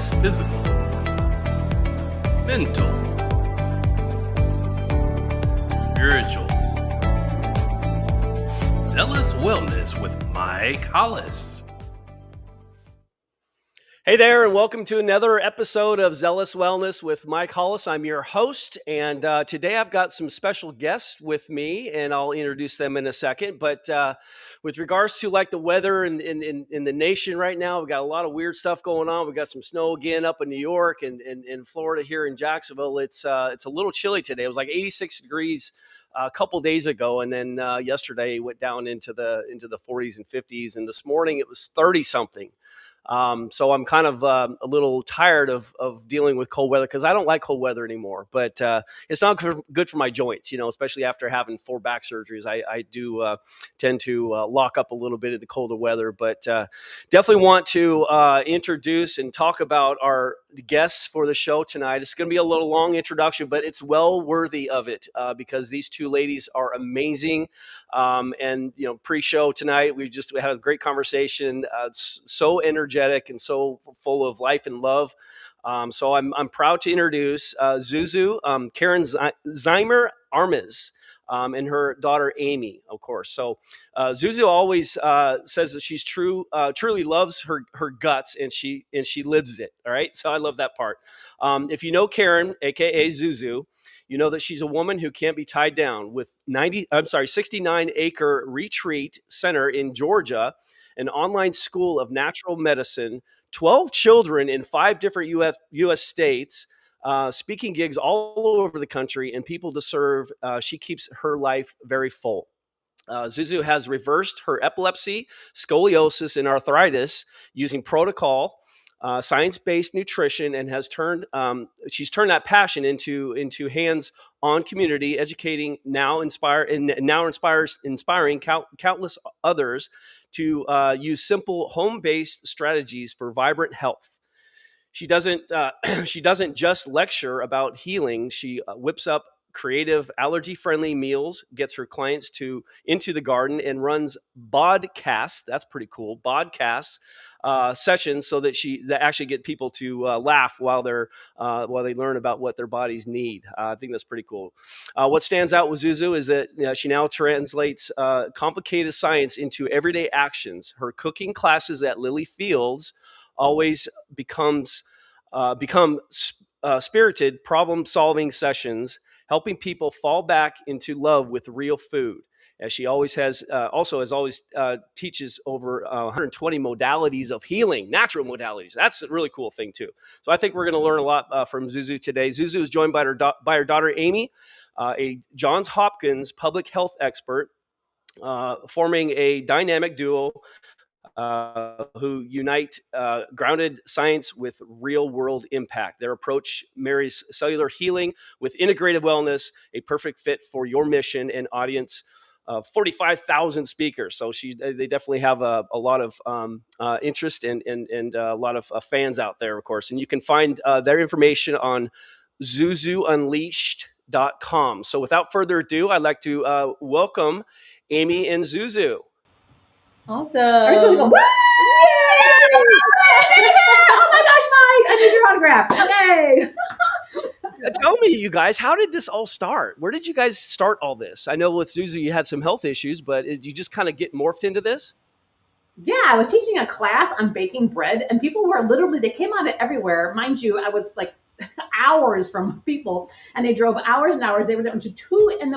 just physical, mental, spiritual. Zealous Wellness with Mike Hollis. Hey there, and welcome to another episode of Zealous Wellness with Mike Hollis. I'm your host, and today I've got some special guests with me, and I'll introduce them in a second. But with regards to like the weather in the nation right now, we've got a lot of weird stuff going on. We've got some snow again up in New York and in Florida here in Jacksonville. It's a little chilly today. It was like 86 degrees a couple days ago, and then yesterday it went down into the 40s and 50s, and this morning it was 30 something. So I'm kind of a little tired of dealing with cold weather because I don't like cold weather anymore. But it's not good for my joints, especially after having 4 back surgeries. I do tend to lock up a little bit in the colder weather. But definitely want to introduce and talk about our guests for the show tonight. It's going to be a little long introduction, but it's well worthy of it because these two ladies are amazing. And pre-show tonight, we had a great conversation. So energetic and so full of life and love. So I'm proud to introduce ZuZu, Karen Ziemer Armes, and her daughter Amy, of course. So ZuZu always says that she's truly loves her guts, and she lives it. All right, so I love that part. If you know Karen, aka ZuZu, you know that she's a woman who can't be tied down with 69-acre retreat center in Georgia, an online school of natural medicine, 12 children in 5 different U.S. states, speaking gigs all over the country, and people to serve. She keeps her life very full. ZuZu has reversed her epilepsy, scoliosis, and arthritis using protocol, science-based nutrition, and has she's turned that passion into hands-on community, educating inspiring countless others to use simple home-based strategies for vibrant health. She doesn't just lecture about healing. She whips up creative allergy-friendly meals, gets her clients into the garden, and runs bodcasts. That's pretty cool. Bodcasts sessions so that actually get people to laugh while they learn about what their bodies need. I think that's pretty cool. What stands out with ZuZu is that she now translates complicated science into everyday actions. Her cooking classes at Lily Fields always become spirited problem-solving sessions, helping people fall back into love with real food. As she always teaches over 120 modalities of healing, natural modalities. That's a really cool thing too. So I think we're going to learn a lot from ZuZu today. ZuZu is joined by her daughter Amy, a Johns Hopkins public health expert, forming a dynamic duo who unite grounded science with real-world impact. Their approach marries cellular healing with integrative wellness, a perfect fit for your mission and audience. 45,000 speakers. So they definitely have a lot of interest and a lot of fans out there, of course. And you can find their information on ZuZuUnleashed.com. So without further ado, I'd like to welcome Amy and ZuZu. Awesome. Are we supposed to go, woo! Yay! Oh my gosh, Mike, I need your autograph. Okay. Tell me, you guys, how did this all start? Where did you guys start all this? I know with ZuZu you had some health issues, but did you just kind of get morphed into this? Yeah, I was teaching a class on baking bread, and people were they came out of everywhere. Mind you, I was like hours from people, and they drove hours and hours. They were there until 2 a.m.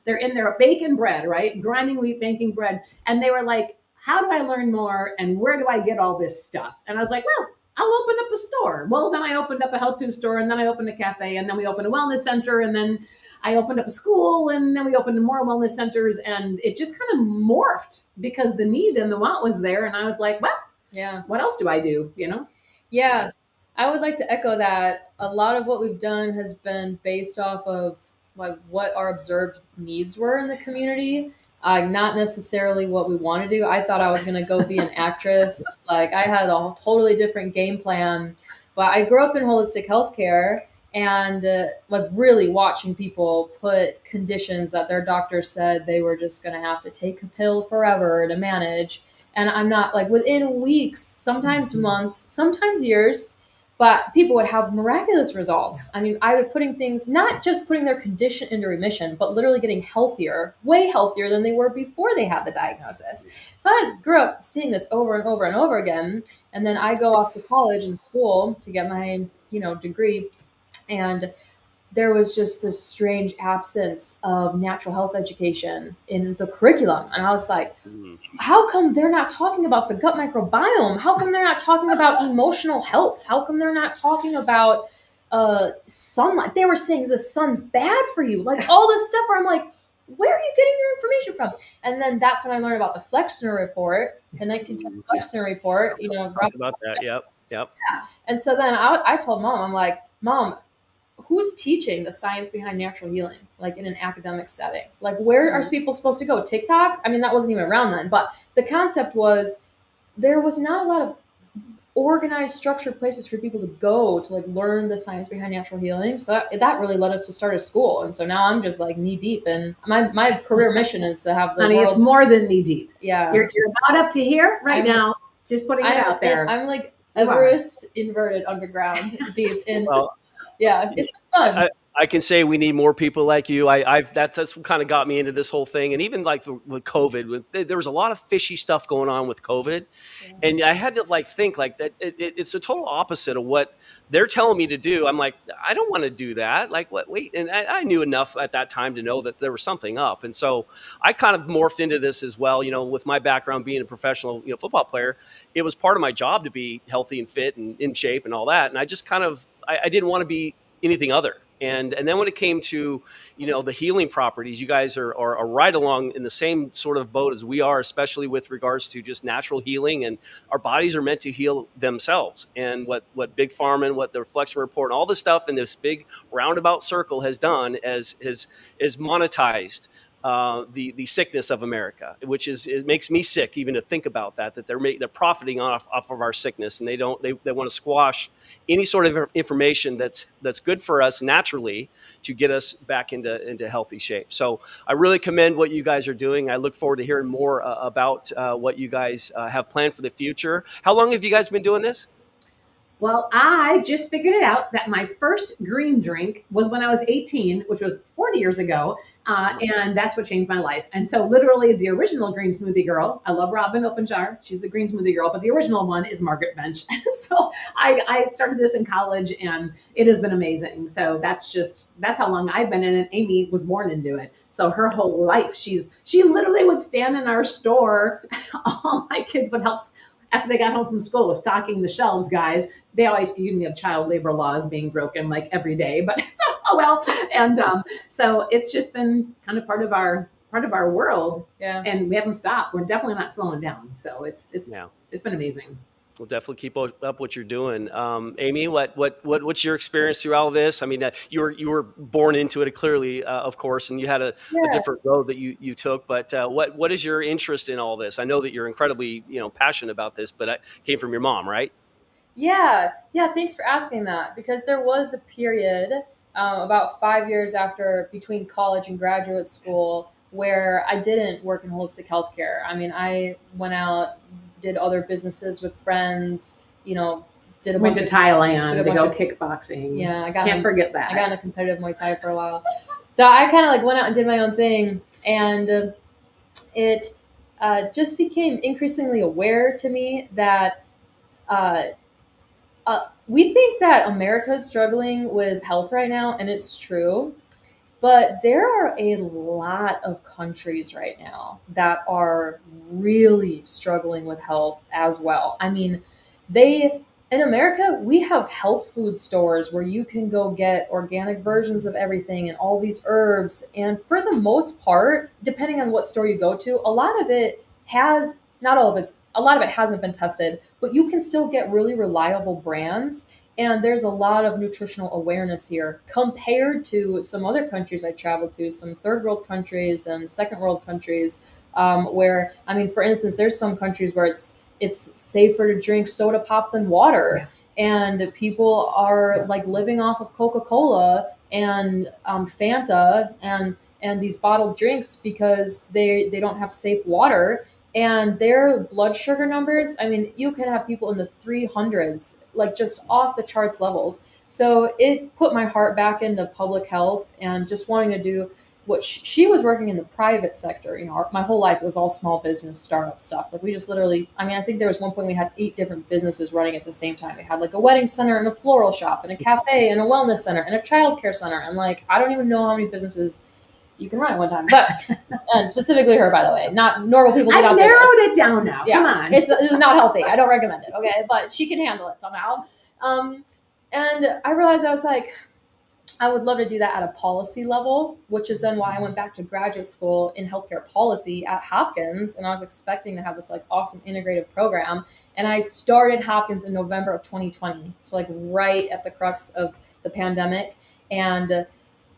They're in there baking bread, right? Grinding wheat, baking bread. And they were like, how do I learn more? And where do I get all this stuff? And I was like, well, I'll open up a store. Well, then I opened up a health food store, and then I opened a cafe, and then we opened a wellness center, and then I opened up a school, and then we opened more wellness centers, and it just kind of morphed because the need and the want was there. And I was like, well, yeah, what else do I do? Yeah, I would like to echo that. A lot of what we've done has been based off of like what our observed needs were in the community. Not necessarily what we want to do. I thought I was going to go be an actress. Like I had a totally different game plan, but I grew up in holistic healthcare and like really watching people put conditions that their doctor said they were just going to have to take a pill forever to manage. And I'm not like within weeks, sometimes months, sometimes years, but people would have miraculous results. I mean, either putting things, not just putting their condition into remission, but literally getting healthier, way healthier than they were before they had the diagnosis. So I just grew up seeing this over and over and over again. And then I go off to college and school to get my, degree. And there was just this strange absence of natural health education in the curriculum. And I was like, how come they're not talking about the gut microbiome? How come they're not talking about emotional health? How come they're not talking about sunlight? They were saying the sun's bad for you. Like all this stuff where I'm like, where are you getting your information from? And then that's when I learned about the Flexner report, the 1910 Flexner report. Talked about that. Yep. Yeah. And so then I told Mom, I'm like, Mom, who's teaching the science behind natural healing, like in an academic setting? Like, where are people supposed to go? TikTok? I mean, that wasn't even around then, but the concept was there was not a lot of organized, structured places for people to go to like learn the science behind natural healing. So that really led us to start a school. And so now I'm just like knee deep, and my career mission is to have the Honey, world's, it's more than knee deep. Yeah. You're about up to here now. Just putting it out there. I'm like Everest inverted underground deep in. Well, yeah, it's fun. I can say we need more people like you. That's what kind of got me into this whole thing. And even like with COVID, there was a lot of fishy stuff going on with COVID. Yeah. And I had to like think like that. It's the total opposite of what they're telling me to do. I'm like, I don't want to do that. Like what? Wait. And I knew enough at that time to know that there was something up. And so I kind of morphed into this as well. With my background being a professional, football player, it was part of my job to be healthy and fit and in shape and all that. And I just kind of, I didn't want to be anything other. And then when it came to, the healing properties, you guys are right along in the same sort of boat as we are, especially with regards to just natural healing. And our bodies are meant to heal themselves. And what Big Pharma and what the Reflection Report and all the stuff in this big roundabout circle has done is monetized the sickness of America, which it makes me sick even to think about that they're profiting off of our sickness, and they want to squash any sort of information that's good for us naturally to get us back into healthy shape. So I really commend what you guys are doing. I look forward to hearing more about what you guys have planned for the future. How long have you guys been doing this? Well, I just figured it out that my first green drink was when I was 18, which was 40 years ago. And that's what changed my life. And so literally the original green smoothie girl, I love Robin Openjar. She's the green smoothie girl, but the original one is Margaret Bench. So I started this in college, and it has been amazing. So that's how long I've been in it. Amy was born into it. So her whole life, she literally would stand in our store. All my kids would help. After they got home from school, was stocking the shelves, guys. They always accuse me of child labor laws being broken like every day, but oh well. And so it's just been kind of part of our world. Yeah. And we haven't stopped. We're definitely not slowing down. So it's been amazing. We'll definitely keep up what you're doing. Amy, what's your experience through all this? I mean, you were born into it clearly, of course, and you had a different road that you took. But what is your interest in all this? I know that you're incredibly passionate about this, but it came from your mom, right? Yeah. Thanks for asking that, because there was a period about 5 years between college and graduate school where I didn't work in holistic healthcare. I mean, I went out, did other businesses with friends, went to Thailand to go kickboxing. Yeah, can't forget that. I got in a competitive Muay Thai for a while. So I kind of like went out and did my own thing, and it just became increasingly aware to me that we think that America is struggling with health right now, and it's true. But there are a lot of countries right now that are really struggling with health as well. I mean, in America, we have health food stores where you can go get organic versions of everything and all these herbs. And for the most part, depending on what store you go to, a lot of it hasn't been tested, but you can still get really reliable brands. And there's a lot of nutritional awareness here compared to some other countries I traveled to, some third world countries and second world countries, where, I mean, for instance, there's some countries where it's safer to drink soda pop than water. Yeah. And people are like living off of Coca-Cola and Fanta and these bottled drinks because they don't have safe water. And their blood sugar numbers, I mean, you can have people in the 300s like just off the charts levels. So it put my heart back into public health and just wanting to do what she was working in the private sector. My whole life it was all small business startup stuff. Like we just literally, I think there was one point we had 8 different businesses running at the same time. We had like a wedding center and a floral shop and a cafe and a wellness center and a childcare center. And like, I don't even know how many businesses you can run at one time, but and specifically her, by the way, not normal people. I've narrowed it down now. Yeah, come on, this is not healthy. I don't recommend it. Okay, but she can handle it somehow. And I realized I was like, I would love to do that at a policy level, which is then why I went back to graduate school in healthcare policy at Hopkins. And I was expecting to have this like awesome integrative program. And I started Hopkins in November of 2020. So like right at the crux of the pandemic. And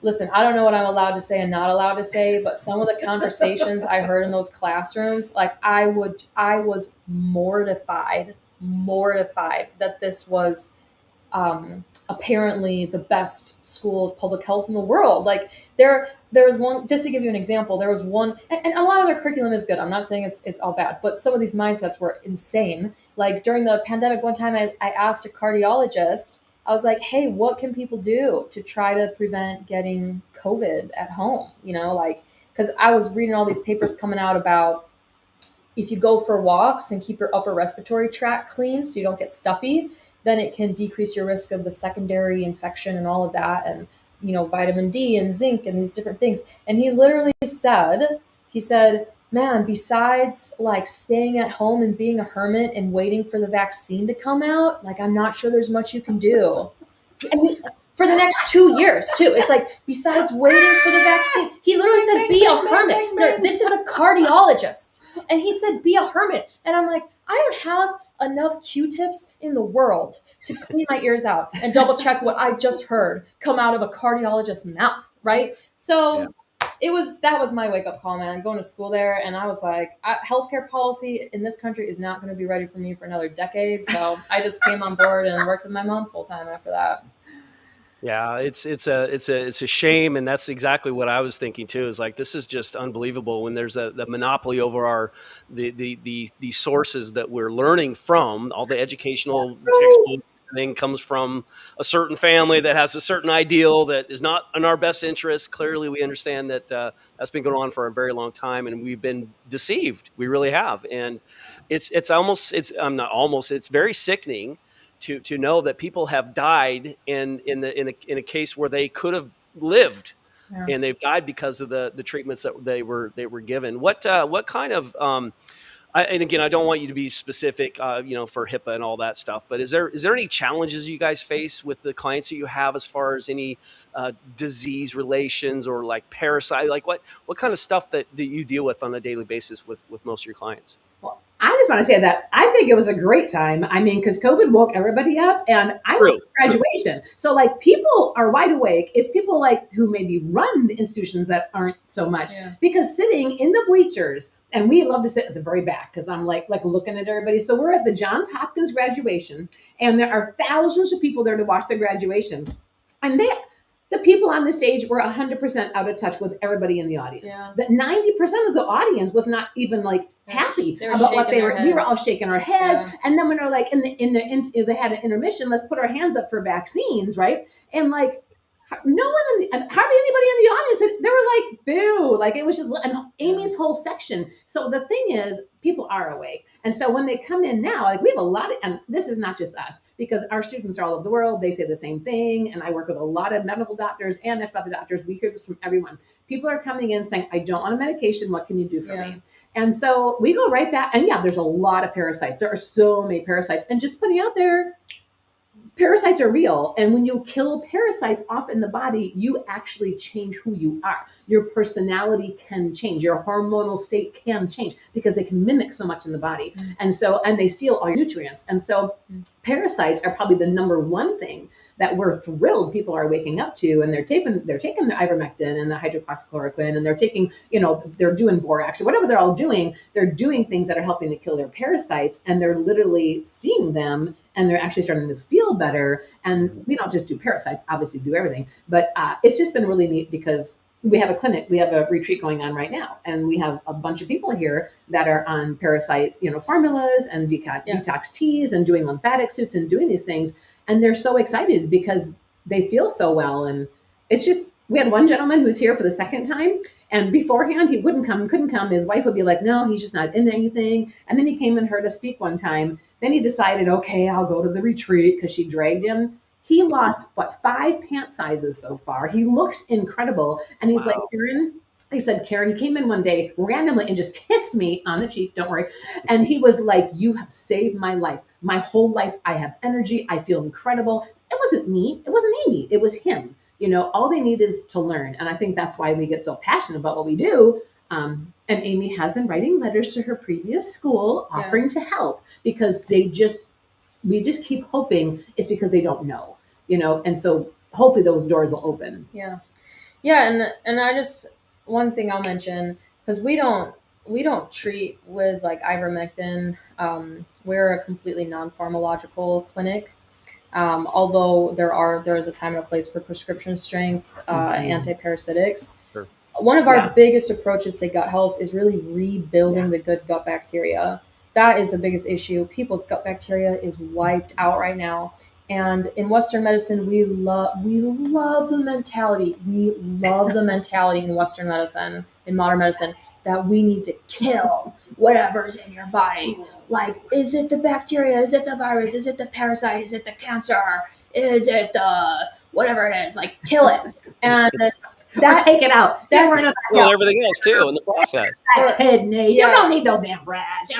listen, I don't know what I'm allowed to say and not allowed to say, but some of the conversations I heard in those classrooms, like I was mortified that this was apparently the best school of public health in the world. Like there was one, just to give you an example, there was one, and a lot of their curriculum is good. I'm not saying it's all bad, but some of these mindsets were insane. Like during the pandemic, one time I asked a cardiologist, I was like, hey, what can people do to try to prevent getting COVID at home? Because I was reading all these papers coming out about if you go for walks and keep your upper respiratory tract clean so you don't get stuffy, then it can decrease your risk of the secondary infection and all of that. And, vitamin D and zinc and these different things. And he literally said, man, besides like staying at home and being a hermit and waiting for the vaccine to come out, like, I'm not sure there's much you can do. And for the next 2 years too. It's like, besides waiting for the vaccine, he literally said, be a hermit. No, this is a cardiologist. And he said, be a hermit. And I'm like, I don't have enough Q-tips in the world to clean my ears out and double check what I just heard come out of a cardiologist's mouth. Right. So that was my wake up call, man. Going to school there. And I was like, healthcare policy in this country is not going to be ready for me for another decade. So I just came on board and worked with my mom full time after that. Yeah, it's a shame, and that's exactly what I was thinking too. Is like, this is just unbelievable when there's the monopoly over the sources that we're learning from. All the educational textbook thing comes from a certain family that has a certain ideal that is not in our best interest. Clearly, we understand that that's been going on for a very long time, and we've been deceived. We really have, and it's very sickening to know that people have died in a case where they could have lived, and they've died because of the treatments that they were given. What kind of and again, I don't want you to be specific, for HIPAA and all that stuff, but is there any challenges you guys face with the clients that you have as far as any disease relations or like parasite? Like what kind of stuff that do you deal with on a daily basis with most of your clients? Well, I just want to say that I think it was a great time. I mean, because COVID woke everybody up, and I went to graduation. So like, people are wide awake. It's people like who maybe run the institutions that aren't so much, because sitting in the bleachers, and we love to sit at the very back because I'm like looking at everybody. So we're at the Johns Hopkins graduation, and there are thousands of people there to watch the graduation, and the people on the stage were 100% out of touch with everybody in the audience. Yeah. That 90% of the audience was not even like happy about what they were. We were all shaking our heads. Yeah. And then when they're like they had an intermission, let's put our hands up for vaccines, right? And like, no one, hardly anybody in the audience, they were like, boo. Like, it was just Amy's whole section. So the thing is, people are awake. And so when they come in now, like, we have a lot of, and this is not just us, because our students are all over the world. They say the same thing. And I work with a lot of medical doctors and naturopathic doctors. We hear this from everyone. People are coming in saying, I don't want a medication. What can you do for me? And so we go right back. And there's a lot of parasites. There are so many parasites. And just putting out there, parasites are real. And when you kill parasites off in the body, you actually change who you are. Your personality can change. Your hormonal state can change because they can mimic so much in the body. And they steal all your nutrients. And so parasites are probably the number one thing that we're thrilled people are waking up to, and they're taking the ivermectin and the hydroxychloroquine, and they're taking, they're doing borax or whatever they're all doing. They're doing things that are helping to kill their parasites, and they're literally seeing them, and they're actually starting to feel better. And we don't just do parasites, obviously do everything, but it's just been really neat because we have a clinic, we have a retreat going on right now, and we have a bunch of people here that are on parasite, formulas and detox teas and doing lymphatic suits and doing these things. And they're so excited because they feel so well. And it's just, we had one gentleman who's here for the second time, and beforehand he couldn't come. His wife would be like, no, he's just not into anything. And then he came and heard us speak one time. Then he decided, okay, I'll go to the retreat, because she dragged him. He lost, 5 pant sizes so far. He looks incredible. And he's like, Karen, he came in one day randomly and just kissed me on the cheek. Don't worry. And he was like, you have saved my life. My whole life, I have energy. I feel incredible. It wasn't me. It wasn't Amy. It was him. All they need is to learn. And I think that's why we get so passionate about what we do. And Amy has been writing letters to her previous school offering to help, because we just keep hoping it's because they don't know, and so hopefully those doors will open. Yeah. And I just, one thing I'll mention, because we don't treat with like ivermectin. We're a completely non-pharmacological clinic. Although there is a time and a place for prescription strength antiparasitics. Sure. One of our biggest approaches to gut health is really rebuilding the good gut bacteria. That is the biggest issue. People's gut bacteria is wiped out right now. And in Western medicine, we love the mentality. We love the mentality in Western medicine, in modern medicine, that we need to kill whatever's in your body. Like, is it the bacteria? Is it the virus? Is it the parasite? Is it the cancer? Is it the whatever it is? Like, kill it. And that take it out. Well, everyththing else too in the process. Kidney. You don't need those damn brats.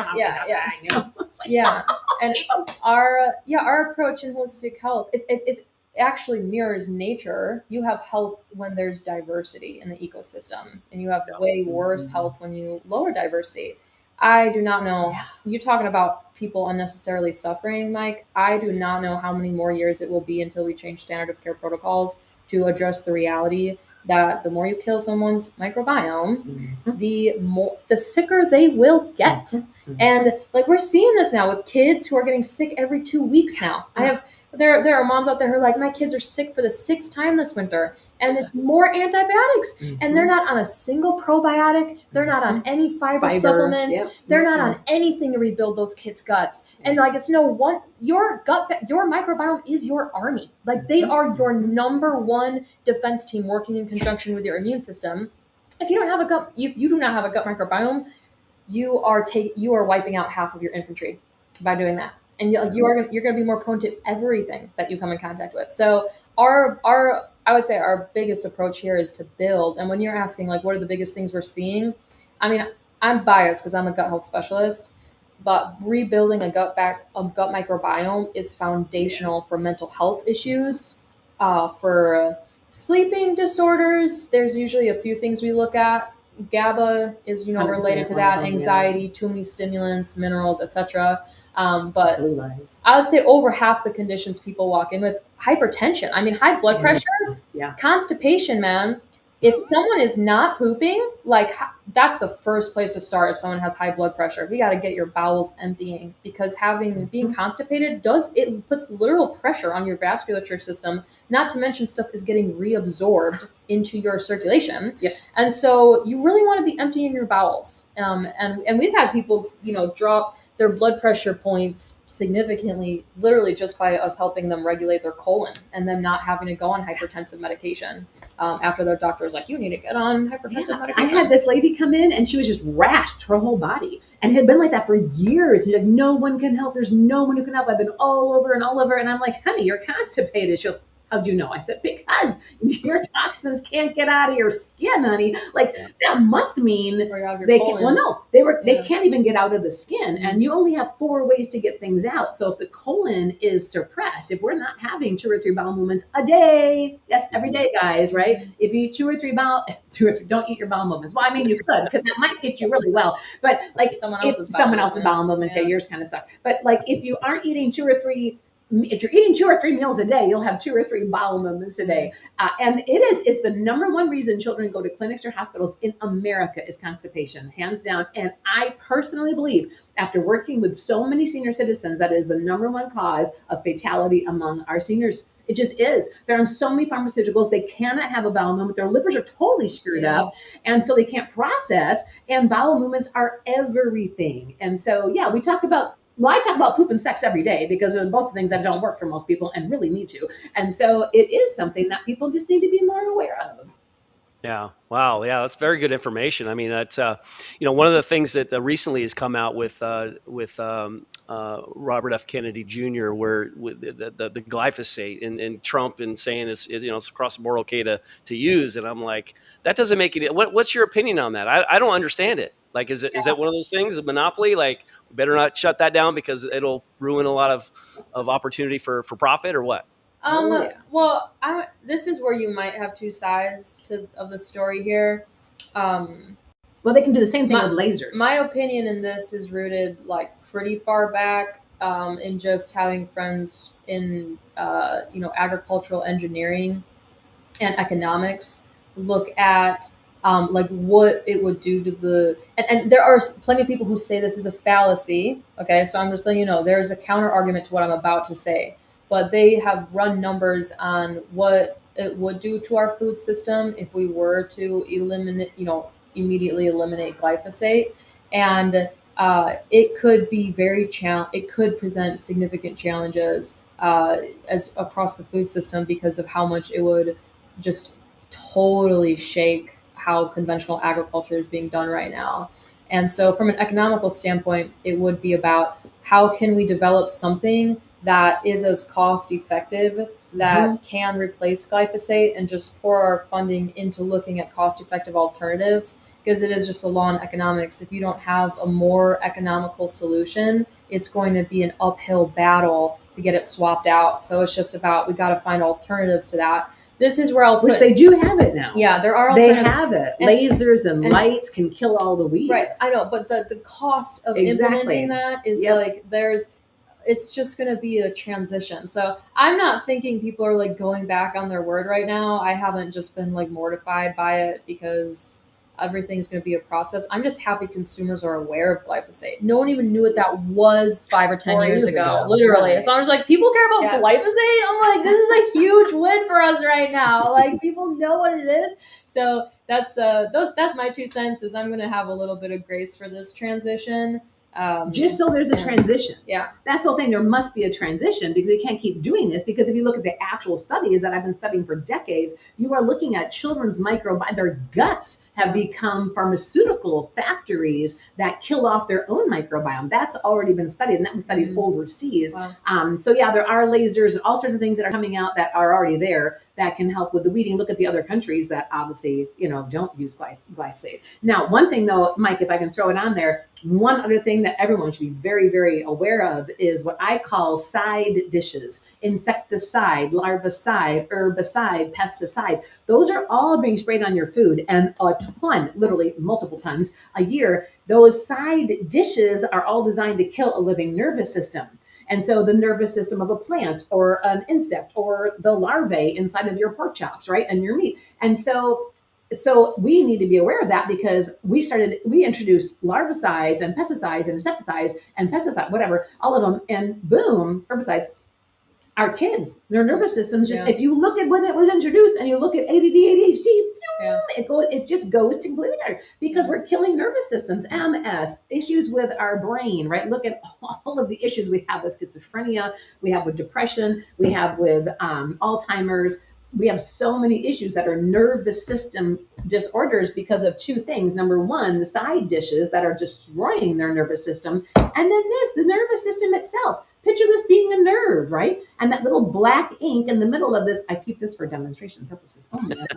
And our approach in holistic health, it's actually mirrors nature. You have health when there's diversity in the ecosystem, and you have way worse health when you lower diversity. I do not know. You're talking about people unnecessarily suffering, Mike. I do not know how many more years it will be until we change standard of care protocols to address the reality that the more you kill someone's microbiome, the sicker they will get. And like, we're seeing this now with kids who are getting sick every 2 weeks now. There are moms out there who are like, my kids are sick for the 6th time this winter, and it's more antibiotics, and they're not on a single probiotic. They're not on any fiber supplements. They're not on anything to rebuild those kids' guts. And like, it's your microbiome is your army. Like, they are your number one defense team working in conjunction with your immune system. If you do not have a gut microbiome, you are wiping out half of your infantry by doing that. And you're going to be more prone to everything that you come in contact with. So I would say our biggest approach here is to build. And when you're asking, like, what are the biggest things we're seeing? I mean, I'm biased because I'm a gut health specialist, but rebuilding a gut microbiome is foundational for mental health issues, for sleeping disorders. There's usually a few things we look at. GABA is, related to that, anxiety, too many stimulants, minerals, etc. But I would say over half the conditions people walk in with, hypertension. I mean, high blood pressure, constipation, man. If someone is not pooping, like, that's the first place to start. If someone has high blood pressure, we got to get your bowels emptying, because being constipated puts literal pressure on your vasculature system. Not to mention, stuff is getting reabsorbed into your circulation. And so you really want to be emptying your bowels. And we've had people, drop their blood pressure points significantly, literally just by us helping them regulate their colon, and them not having to go on hypertensive medication after their doctor was like, you need to get on hypertensive medication. I had this lady come in, and she was just rashed her whole body, and it had been like that for years. She's like, no one can help. There's no one who can help. I've been all over. And I'm like, honey, you're constipated. She goes, how'd you know? I said, because your toxins can't get out of your skin, honey. Like, that must mean they can't, they can't even get out of the skin. And you only have 4 ways to get things out. So if the colon is suppressed, if we're not having 2 or 3 bowel movements a day, yes, every day, guys, right? If you eat 2 or 3 don't eat your bowel movements. Well, I mean, you could, because that might get you really well. But like, someone else's bowel movements, yours kind of suck. But like, if you aren't eating 2 or 3, if you're eating 2 or 3 meals a day, you'll have 2 or 3 bowel movements a day. And it's the number one reason children go to clinics or hospitals in America is constipation, hands down. And I personally believe, after working with so many senior citizens, that is the number one cause of fatality among our seniors. It just is. They're on so many pharmaceuticals. They cannot have a bowel movement. Their livers are totally screwed up. And so they can't process. And bowel movements are everything. And so, yeah, I talk about poop and sex every day because they're both things that don't work for most people and really need to. And so it is something that people just need to be more aware of. Yeah. Wow. Yeah, that's very good information. I mean, that's one of the things that recently has come out with Robert F. Kennedy Jr., where with the glyphosate and Trump and saying it's across the board okay to use, and I'm like, that doesn't make it. What's your opinion on that? I don't understand it. Like, is that one of those things, a monopoly? Like, we better not shut that down because it'll ruin a lot of opportunity for profit, or what? Well, this is where you might have two sides of the story here. Well, they can do the same thing with lasers. My opinion in this is rooted like pretty far back in just having friends in agricultural engineering and economics look at like what it would do to and there are plenty of people who say this is a fallacy. Okay, so I'm just letting you know there's a counter argument to what I'm about to say. But they have run numbers on what it would do to our food system if we were to immediately eliminate glyphosate, and it could be it could present significant challenges as across the food system because of how much it would just totally shake how conventional agriculture is being done right now. And so, from an economical standpoint, it would be about how can we develop something that is as cost effective that can replace glyphosate and just pour our funding into looking at cost effective alternatives, because it is just a law in economics. If you don't have a more economical solution, it's going to be an uphill battle to get it swapped out. So it's just about, we got to find alternatives to that. This is where which they do have it now. Yeah, there are alternatives. They have it. Lasers and lights can kill all the weeds. Right, I know, but the cost of implementing that is it's just going to be a transition. So I'm not thinking people are like going back on their word right now. I haven't just been like mortified by it because everything's going to be a process. I'm just happy consumers are aware of glyphosate. No one even knew what that was 5 or 10 years ago, literally. Right. So I was like, people care about glyphosate? I'm like, this is a huge win for us right now. Like, people know what it is. So that's my 2 cents, is I'm going to have a little bit of grace for this transition. Just so there's a transition. Yeah. That's the whole thing. There must be a transition because we can't keep doing this, because if you look at the actual studies that I've been studying for decades, you are looking at children's microbiome. Their guts have become pharmaceutical factories that kill off their own microbiome. That's already been studied, and that was studied overseas. Wow. So yeah, there are lasers and all sorts of things that are coming out that are already there that can help with the weeding. Look at the other countries that obviously, don't use glyphosate. Now, one thing though, Mike, if I can throw it on there, one other thing that everyone should be very, very aware of is what I call side dishes: insecticide, larvicide, herbicide, pesticide. Those are all being sprayed on your food, and a ton, literally multiple tons a year. Those side dishes are all designed to kill a living nervous system. And so the nervous system of a plant or an insect or the larvae inside of your pork chops, right, and your meat. And so we need to be aware of that, because we introduced larvicides and pesticides and insecticides and pesticide, whatever, all of them, and boom, herbicides. Our kids, their nervous systems, if you look at when it was introduced and you look at ADD, ADHD, it just goes to completely different, because we're killing nervous systems, MS, issues with our brain, right? Look at all of the issues we have with schizophrenia, we have with depression, we have with Alzheimer's. We have so many issues that are nervous system disorders because of 2 things. Number one, the side dishes that are destroying their nervous system. And then the nervous system itself. Picture this being a nerve, right? And that little black ink in the middle of this, I keep this for demonstration purposes. Oh my God.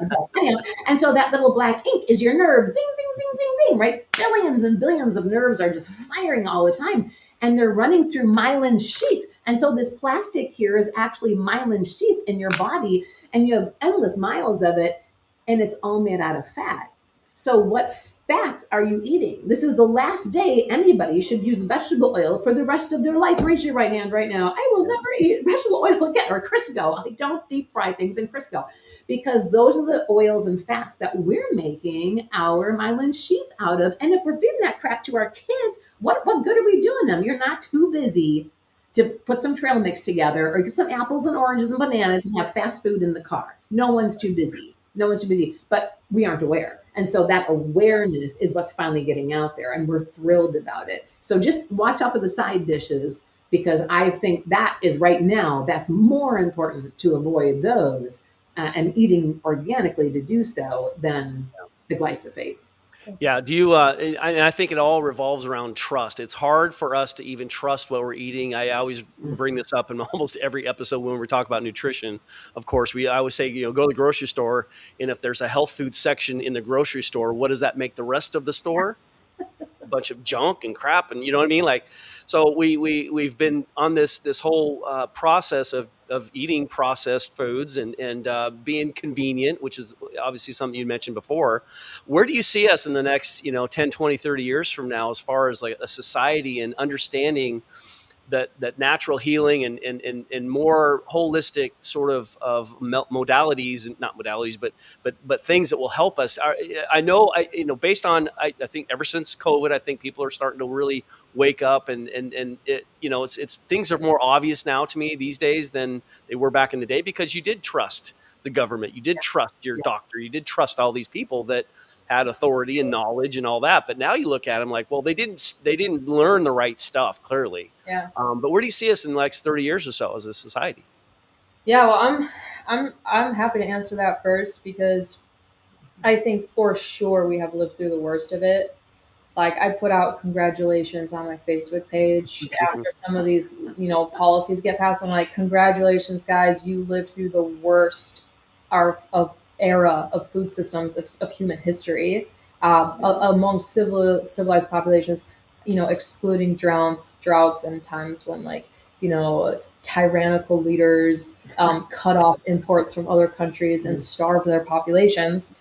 And so that little black ink is your nerve. Zing, zing, zing, zing, zing, right? Billions and billions of nerves are just firing all the time. And they're running through myelin sheath. And so this plastic here is actually myelin sheath in your body. And you have endless miles of it, and it's all made out of fat. So what fats are you eating? This is the last day anybody should use vegetable oil for the rest of their life. Raise your right hand right now. I will never eat vegetable oil again, or Crisco. I don't deep fry things in Crisco, because those are the oils and fats that we're making our myelin sheath out of. And if we're feeding that crap to our kids, what good are we doing them? You're not too busy to put some trail mix together or get some apples and oranges and bananas and have fast food in the car. No one's too busy. No one's too busy, but we aren't aware. And so that awareness is what's finally getting out there, and we're thrilled about it. So just watch out for the side dishes, because I think that is right now, that's more important to avoid those and eating organically to do so than the glyphosate. Yeah. Do you, and I think it all revolves around trust. It's hard for us to even trust what we're eating. I always bring this up in almost every episode when we talk about nutrition. Of course, I always say, go to the grocery store, and if there's a health food section in the grocery store, what does that make the rest of the store? A bunch of junk and crap, and you know what I mean? Like, so we've been on this whole process of eating processed foods and being convenient, which is obviously something you mentioned before. Where do you see us in the next 10, 20, 30 years from now, as far as like a society and understanding that natural healing and more holistic sort of modalities, and not modalities, but things that will help us? I know, based on, I think ever since COVID, I think people are starting to really wake up, and it's things are more obvious now to me these days than they were back in the day, because you did trust the government, you did trust your doctor, you did trust all these people that had authority and knowledge and all that. But now you look at them like, well, they didn't learn the right stuff, clearly. Yeah. But where do you see us in the next 30 years or so as a society? Yeah, well, I'm happy to answer that first, because I think for sure we have lived through the worst of it. Like, I put out congratulations on my Facebook page after some of these, policies get passed. I'm like, congratulations, guys, you lived through the worst era of food systems of human history, among civilized populations, excluding droughts and times when tyrannical leaders cut off imports from other countries and starved their populations.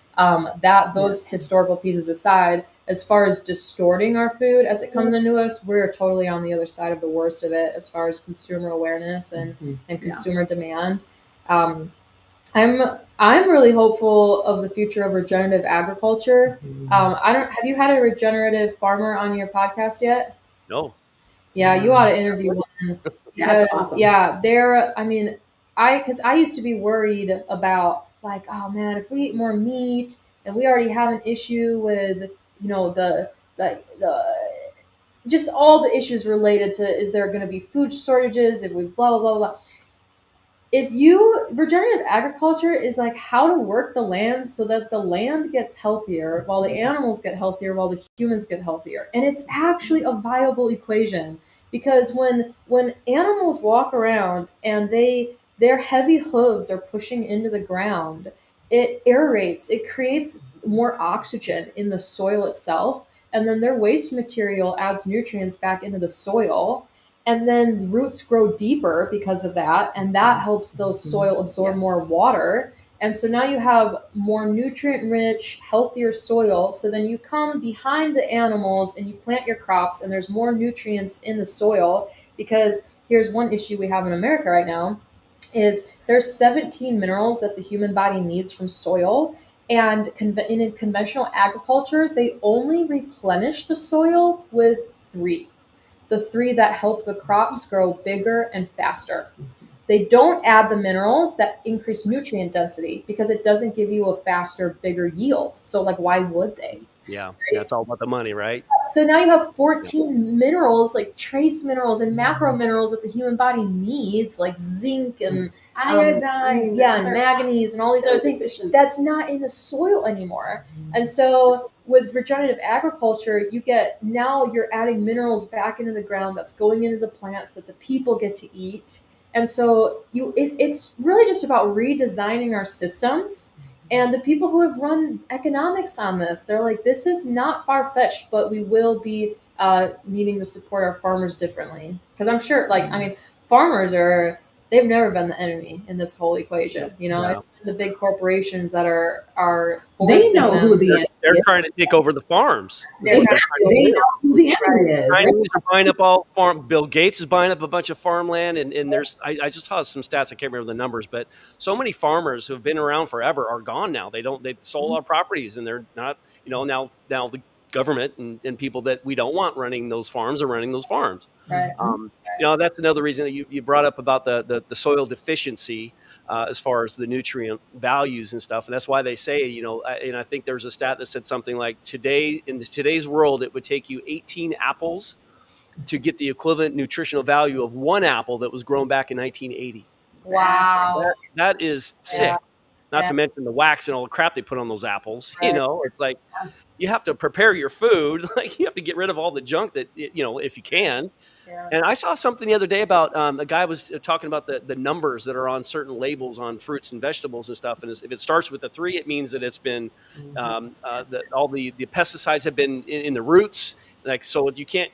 Those historical pieces aside, as far as distorting our food as it comes into us, we're totally on the other side of the worst of it as far as consumer awareness and consumer demand. I'm really hopeful of the future of regenerative agriculture. Have you had a regenerative farmer on your podcast yet? No. Yeah, you ought to interview one, because awesome. because I used to be worried about, like, oh man, if we eat more meat, and we already have an issue with the just all the issues related to, is there going to be food shortages if we blah blah blah blah. Regenerative agriculture is like how to work the land so that the land gets healthier while the animals get healthier while the humans get healthier. And it's actually a viable equation, because when animals walk around and their heavy hooves are pushing into the ground, it aerates, it creates more oxygen in the soil itself. And then their waste material adds nutrients back into the soil. And then roots grow deeper because of that, and that helps the soil absorb more water. And so now you have more nutrient-rich, healthier soil. So then you come behind the animals and you plant your crops, and there's more nutrients in the soil. Because here's one issue we have in America right now, is there's 17 minerals that the human body needs from soil. And in conventional agriculture, they only replenish the soil with 3. The 3 that help the crops grow bigger and faster. They don't add the minerals that increase nutrient density, because it doesn't give you a faster, bigger yield. So why would they? Yeah, it's all about the money, right? So now you have 14 minerals, like trace minerals and macro minerals that the human body needs, like zinc and iodine, and manganese and all these other things. That's not in the soil anymore. And so with regenerative agriculture, you're adding minerals back into the ground that's going into the plants that the people get to eat. And so it's really just about redesigning our systems. And the people who have run economics on this, they're like, this is not far-fetched, but we will be needing to support our farmers differently. Because I'm sure, farmers they've never been the enemy in this whole equation. It's the big corporations that are forcing They know them. who the enemy They're is. trying to take over the farms. They know who the enemy is. Chinese are buying up all farm. Bill Gates is buying up a bunch of farmland, and there's I just saw some stats. I can't remember the numbers, but so many farmers who have been around forever are gone now. They've sold our properties, and they're not. Now the government and people that we don't want running those farms are running those farms. Right. That's another reason that you brought up about the soil deficiency as far as the nutrient values and stuff. And that's why they say, and I think there's a stat that said something like in today's world, it would take you 18 apples to get the equivalent nutritional value of one apple that was grown back in 1980. Wow. That is sick. Not to mention the wax and all the crap they put on those apples. Right. It's like you have to prepare your food. Like you have to get rid of all the junk that, if you can. Yeah. And I saw something the other day about a guy was talking about the numbers that are on certain labels on fruits and vegetables and stuff. And if it starts with a 3, it means that it's been all the pesticides have been in the roots. Like, so you can't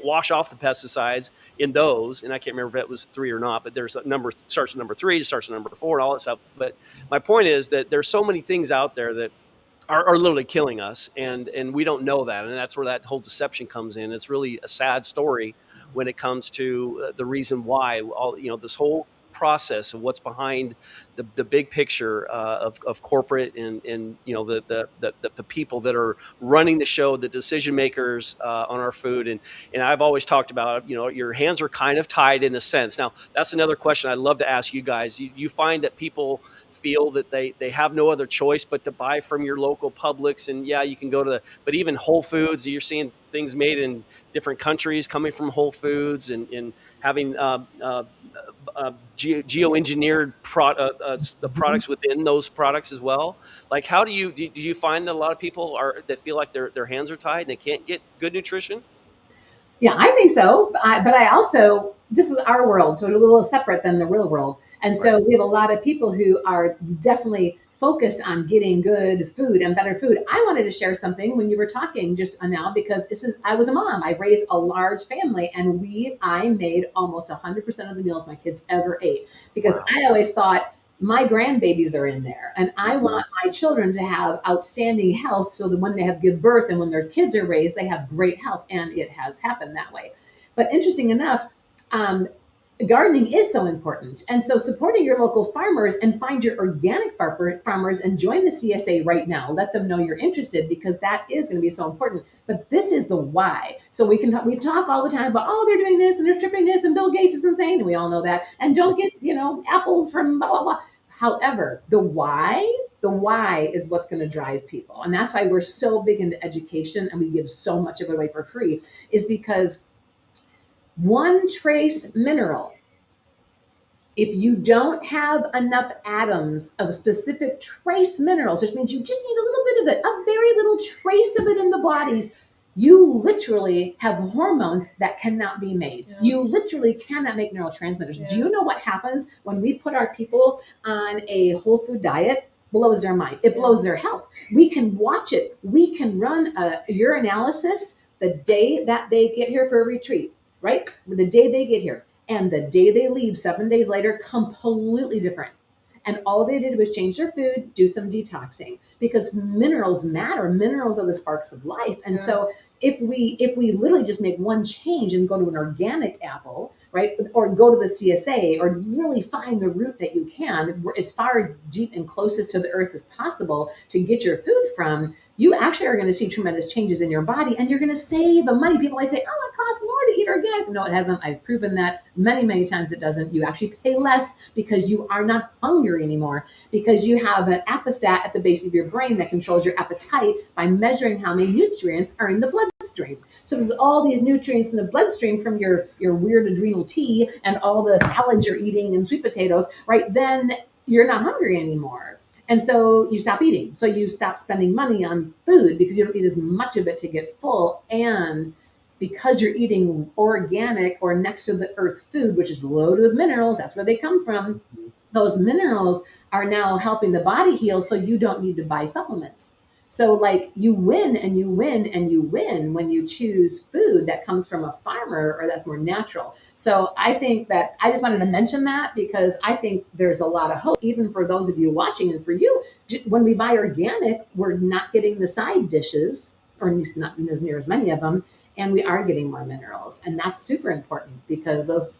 wash off the pesticides in those. And I can't remember if it was 3 or not, but there's a number starts with number 3, starts with number 4 and all that stuff. But my point is that there's so many things out there that are literally killing us. And we don't know that. And that's where that whole deception comes in. It's really a sad story when it comes to the reason why this whole process of what's behind the big picture of corporate and the people that are running the show, the decision makers on our food. And I've always talked about, your hands are kind of tied in a sense. Now, that's another question I'd love to ask you guys. You find that people feel that they have no other choice but to buy from your local Publix, and you can go but even Whole Foods, you're seeing things made in different countries coming from Whole Foods and having geoengineered the products within those products as well. Like, how do you find that a lot of people that feel like their hands are tied and they can't get good nutrition? Yeah, I think so. But I also, this is our world, so it's a little separate than the real world. And so we have a lot of people who are definitely focused on getting good food and better food. I wanted to share something when you were talking just now, because I was a mom. I raised a large family, and I made almost 100% of the meals my kids ever ate, because I always thought my grandbabies are in there, and I want my children to have outstanding health so that when they have give birth and when their kids are raised, they have great health. And it has happened that way. But interesting enough, gardening is so important. And so supporting your local farmers, and find your organic farmers and join the CSA right now. Let them know you're interested, because that is going to be so important. But this is the why. So we talk all the time about, they're doing this and they're stripping this and Bill Gates is insane. And we all know that. And don't get, apples from blah, blah, blah. However, the why is what's going to drive people. And that's why we're so big into education, and we give so much of it away for free, is because one trace mineral, if you don't have enough atoms of specific trace minerals, which means you just need a little bit of it, a very little trace of it in the bodies, you literally have hormones that cannot be made. Yeah. You literally cannot make neurotransmitters. Yeah. Do you know what happens when we put our people on a whole food diet? Blows their mind. It blows their health. We can watch it. We can run a urinalysis the day that they get here for a retreat. Right? The day they get here and the day they leave 7 days later, completely different. And all they did was change their food, do some detoxing, because minerals matter. Minerals are the sparks of life. And so if we literally just make one change and go to an organic apple, right? Or go to the CSA, or really find the root that you can, as far deep and closest to the earth as possible to get your food from, you actually are going to see tremendous changes in your body, and you're going to save money. People always say, it costs more to eat organic. No, it hasn't. I've proven that many, many times it doesn't. You actually pay less because you are not hungry anymore, because you have an apostat at the base of your brain that controls your appetite by measuring how many nutrients are in the bloodstream. So there's all these nutrients in the bloodstream from your weird adrenal tea and all the salads you're eating and sweet potatoes, right? Then you're not hungry anymore. And so you stop eating. So you stop spending money on food because you don't eat as much of it to get full. And because you're eating organic or next to the earth food, which is loaded with minerals, that's where they come from. Those minerals are now helping the body heal, so you don't need to buy supplements. So like you win and you win and you win when you choose food that comes from a farmer or that's more natural. So I think that I just wanted to mention that, because I think there's a lot of hope, even for those of you watching and for you. When we buy organic, we're not getting the side dishes, or at least not as near as many of them, and we are getting more minerals. And that's super important, because those,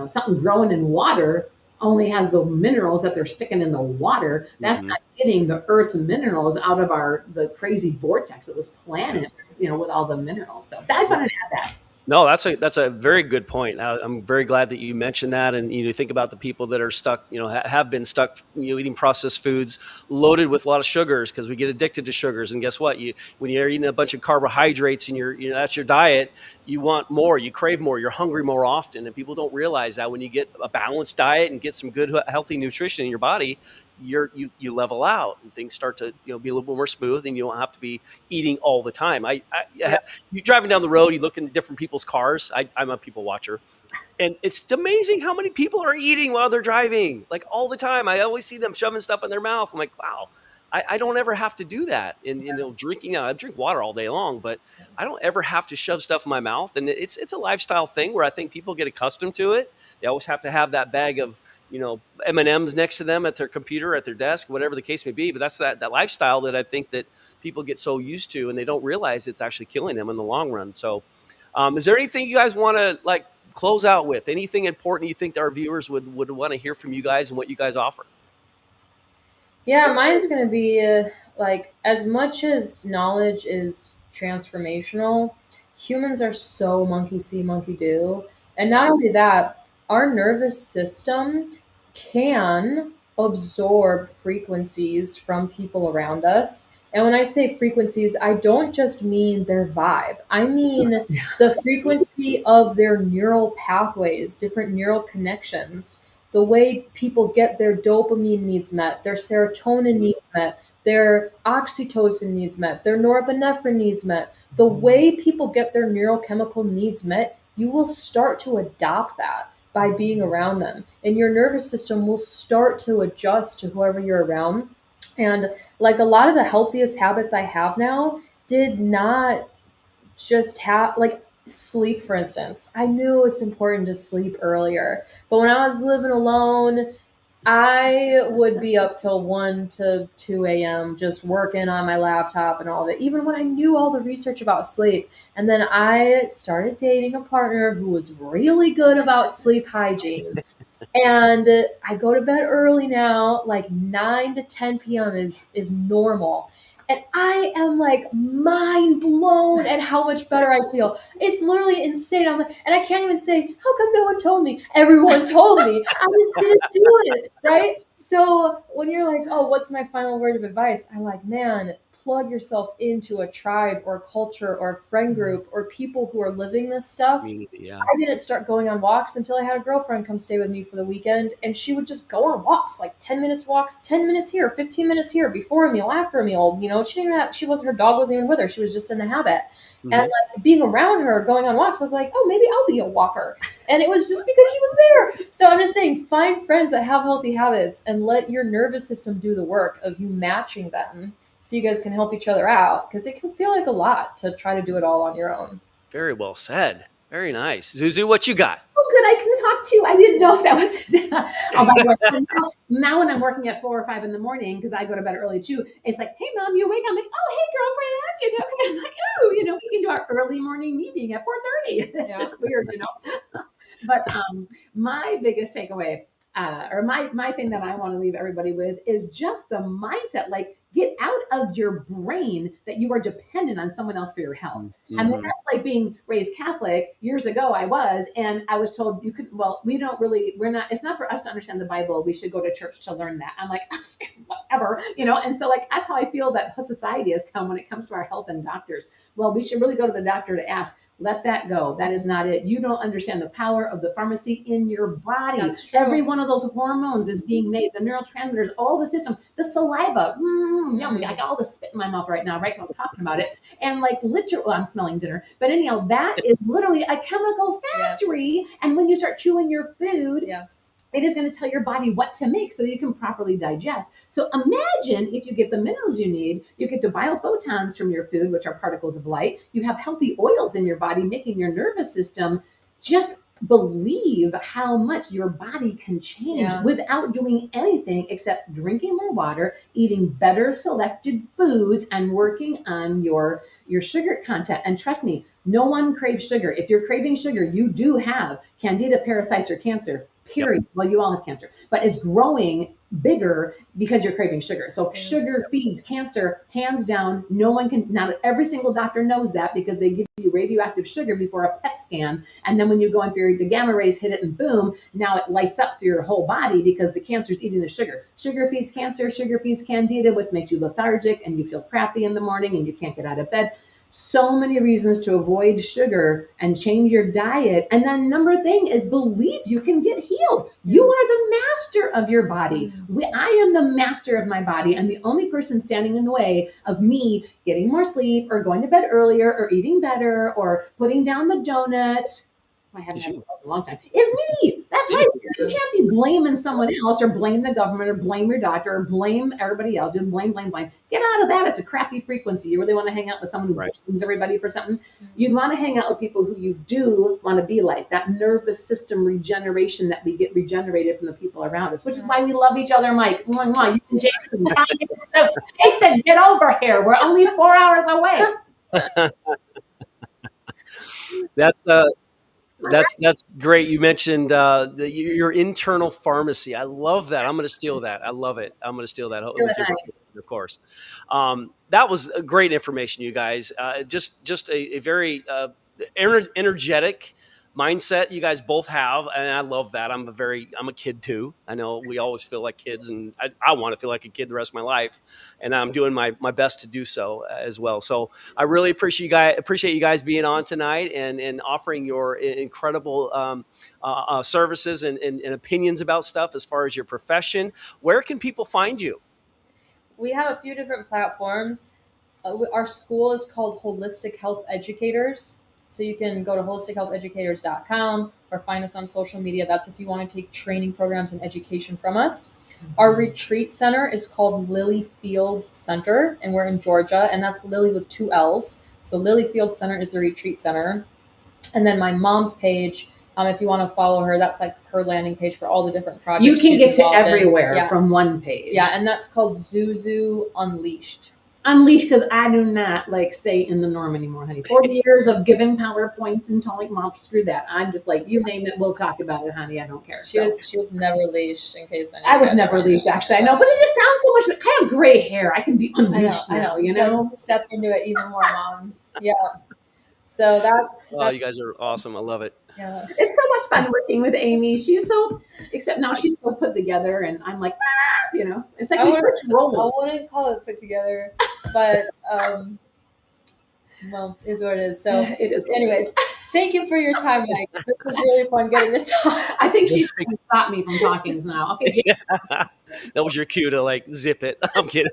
something growing in water only has the minerals that they're sticking in the water. That's not getting the earth minerals out of the crazy vortex of this planet. with all the minerals. So I just wanted to add that. No, that's a very good point. I'm very glad that you mentioned that. And think about the people that are stuck, have been stuck, eating processed foods loaded with a lot of sugars, because we get addicted to sugars. And guess what? When you're eating a bunch of carbohydrates and that's your diet, you want more, you crave more, you're hungry more often. And people don't realize that when you get a balanced diet and get some good, healthy nutrition in your body, you level out and things start to be a little bit more smooth, and you don't have to be eating all the time. You driving down the road, you look into different people's cars. I'm a people watcher, and it's amazing how many people are eating while they're driving, like all the time. I always see them shoving stuff in their mouth. I'm like, wow, I don't ever have to do that. And drinking, I drink water all day long, but I don't ever have to shove stuff in my mouth. And it's a lifestyle thing where I think people get accustomed to it. They always have to have that bag of M&Ms next to them at their computer, at their desk, whatever the case may be. But that's that lifestyle that I think that people get so used to, and they don't realize it's actually killing them in the long run. So is there anything you guys want to close out with? Anything important you think our viewers would want to hear from you guys and what you guys offer? Yeah, mine's going to be as much as knowledge is transformational, humans are so monkey see, monkey do. And not only that, our nervous system can absorb frequencies from people around us. And when I say frequencies, I don't just mean their vibe. I mean the frequency of their neural pathways, different neural connections, the way people get their dopamine needs met, their serotonin needs met, their oxytocin needs met, their norepinephrine needs met. The way people get their neurochemical needs met, you will start to adopt that by being around them. And your nervous system will start to adjust to whoever you're around. And a lot of the healthiest habits I have now did not just have, sleep, for instance. I knew it's important to sleep earlier, but when I was living alone, I would be up till 1 to 2 a.m. just working on my laptop and all of it, even when I knew all the research about sleep. And then I started dating a partner who was really good about sleep hygiene. And I go to bed early now, 9 to 10 p.m. is normal. And I am mind blown at how much better I feel. It's literally insane. And I can't even say, how come no one told me? Everyone told me. I just didn't do it, right? So when you're like, oh, what's my final word of advice? I'm like, man, plug yourself into a tribe or culture or friend group or people who are living this stuff. Yeah. I didn't start going on walks until I had a girlfriend come stay with me for the weekend, and she would just go on walks, 10 minutes walks, 10 minutes here, 15 minutes here, before a meal, after a meal. Her dog wasn't even with her. She was just in the habit. Mm-hmm. And being around her, going on walks, I was like, oh, maybe I'll be a walker. And it was just because she was there. So I'm just saying, find friends that have healthy habits and let your nervous system do the work of you matching them, so you guys can help each other out, because it can feel like a lot to try to do it all on your own. Very well said. Very nice. ZuZu, what you got? Oh, good. I can talk to you. I didn't know if that was now when I'm working at 4 or 5 in the morning, because I go to bed early too, it's like, hey, Mom, you awake? I'm like, oh, hey, girlfriend, because I'm like, oh, we can do our early morning meeting at 4:30. It's just weird, But my biggest takeaway, or my thing that I want to leave everybody with, is just the mindset, get out of your brain that you are dependent on someone else for your health. Mm-hmm. I mean, that's like being raised Catholic. Years ago I was, and I was told it's not for us to understand the Bible. We should go to church to learn that. I'm like, whatever, and so that's how I feel that society has come when it comes to our health and doctors. Well, we should really go to the doctor to ask, let that go. That is not it. You don't understand the power of the pharmacy in your body. Every one of those hormones is being made, the neurotransmitters, all the system, the saliva. Yummy. I got all the spit in my mouth right now, right? I'm talking about it. And literally, I'm smelling dinner. But anyhow, that is literally a chemical factory. Yes. And when you start chewing your food, it is going to tell your body what to make so you can properly digest. So imagine if you get the minerals you need, you get the biophotons from your food, which are particles of light. You have healthy oils in your body, making your nervous system just believe how much your body can change without doing anything except drinking more water, eating better selected foods, and working on your sugar content. And trust me, no one craves sugar. If you're craving sugar, you do have candida, parasites, or cancer. period. Well, you all have cancer, but it's growing bigger because you're craving sugar. So sugar feeds cancer, hands down. No one can, not every single doctor knows that because they give you radioactive sugar before a PET scan. And then when you go in for the gamma rays, hit it and boom, now it lights up through your whole body because the cancer is eating the sugar. Sugar feeds cancer, sugar feeds candida, which makes you lethargic and you feel crappy in the morning and you can't get out of bed. So many reasons to avoid sugar and change your diet. And then number thing is believe you can get healed. You are the master of your body. I am the master of my body. I'm the only person standing in the way of me getting more sleep or going to bed earlier or eating better or putting down the donuts. I haven't had in a long time. It's me. That's right. You can't be blaming someone else or blame the government or blame your doctor or blame everybody else. And blame. Get out of that. It's a crappy frequency. You really want to hang out with someone who blames everybody for something. You want to hang out with people who you do want to be like. That nervous system regeneration that we get regenerated from the people around us, which is why we love each other, Mike. You and Jason. Jason, get over here. We're only 4 hours away. That's great. You mentioned your internal pharmacy. I love that. I'm going to steal that. I love it. I'm going to steal that. Of course. That was great information, you guys. Just a very energetic mindset you guys both have, and I love that. I'm a kid too. I know we always feel like kids, and I want to feel like a kid the rest of my life, and I'm doing my best to do so as well. So I really appreciate you guys being on tonight and offering your incredible services and opinions about stuff as far as your profession. Where can people find you? We have a few different platforms. Our school is called Holistic Health Educators. So you can go to holistichealtheducators.com or find us on social media. That's if you want to take training programs and education from us. Our retreat center is called Lily Fields Center, and we're in Georgia, and that's Lily with 2 L's. So Lily Fields Center is the retreat center. And then my mom's page, if you want to follow her, that's like her landing page for all the different projects. You can get to everywhere from one page. Yeah, and that's called ZuZu Unleashed. Unleashed, because I do not stay in the norm anymore, honey. 40 years of giving PowerPoints and telling mom, screw that. I'm just like, you name it, we'll talk about it, honey. I don't care. She was never leashed, in case I was never leashed, actually. I know, but it just sounds so much. I have gray hair. I can be unleashed. I know. You know, step into it even more, Mom. Yeah. So that's. Oh, you guys are awesome. I love it. Yeah. It's so much fun working with Amy. Except now she's so put together, and I'm like, it's like we switch roles. I wouldn't call it put together, but well, it is what it is. So it is. Anyways, thank you for your time, Mike. This was really fun getting to talk. I think she's going to stop me from talking now. Okay. Yeah. That was your cue to zip it. I'm kidding.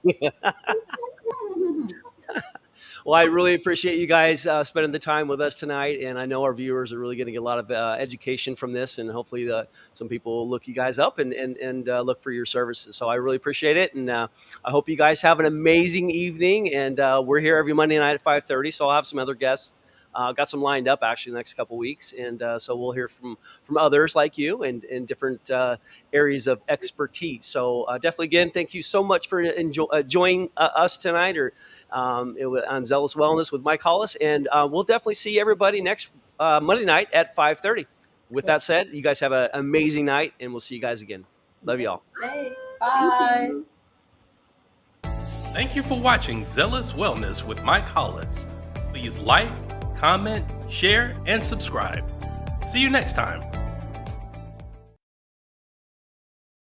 Well, I really appreciate you guys spending the time with us tonight, and I know our viewers are really going to get a lot of education from this, and hopefully some people will look you guys up and look for your services. So I really appreciate it, and I hope you guys have an amazing evening, and we're here every Monday night at 5:30, so I'll have some other guests. Got some lined up actually the next couple of weeks, and so we'll hear from others like you and in different areas of expertise. So definitely, again, thank you so much for joining us tonight on Zealous Wellness with Mike Hollis, and we'll definitely see everybody next Monday night at 5:30. With that said, you guys have an amazing night, and we'll see you guys again. Love you all. Thanks. Bye. Thank you for watching Zealous Wellness with Mike Hollis. Please like, comment, share, and subscribe. See you next time.